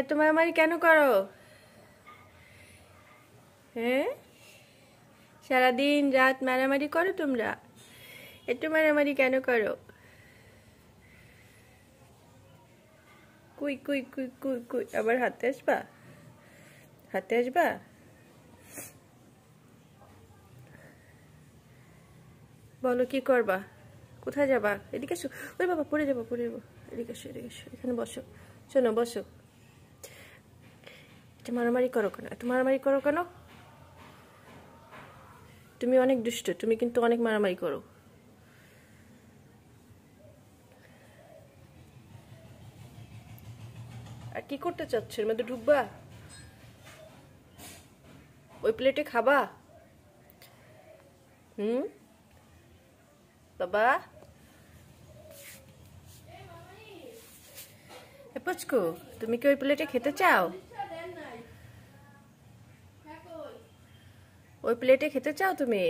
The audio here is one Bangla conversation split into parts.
এত মারামারি কেন করো? হ্যাঁ, সারাদিন রাত মারামারি করো তোমরা? এত মারামারি কেন করো? কুই কুই কুই কুই কুই, আবার হাতে আসবা? হাতে আসবা? বলো কি করবা? কোথায় যাবা? এদিকে এসো। ওই বাবা, পড়ে যাবো পড়ে যাবো। এদিকে এসো এদিকে এসো, এখানে বসো। শোনো, বসো। এত মারামারি করো কেন? এত মারামারি করো কেন? তুমি অনেক দুষ্ট, তুমি কিন্তু অনেক মারামারি করো। আর কি করতে চাচ্ছ? এর মধ্যে ঢুকবা? ওই প্লেটে খাবা? হুম বাবা, পুচকু, তুমি কি ওই প্লেটে খেতে চাও? ওই প্লেটে খেতে চাও তুমি?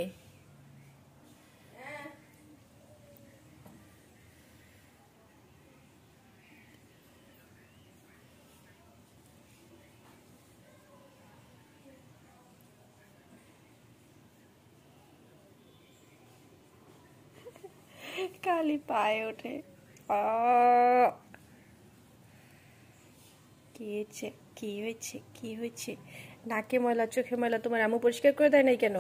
কালি পায়ে ওঠে। কি হয়েছে? কি হয়েছে? কি হয়েছে? নাকে ময়লা, চোখে ময়লা, তোমার আম্মু পরিষ্কার করে দেয় নাই কেন?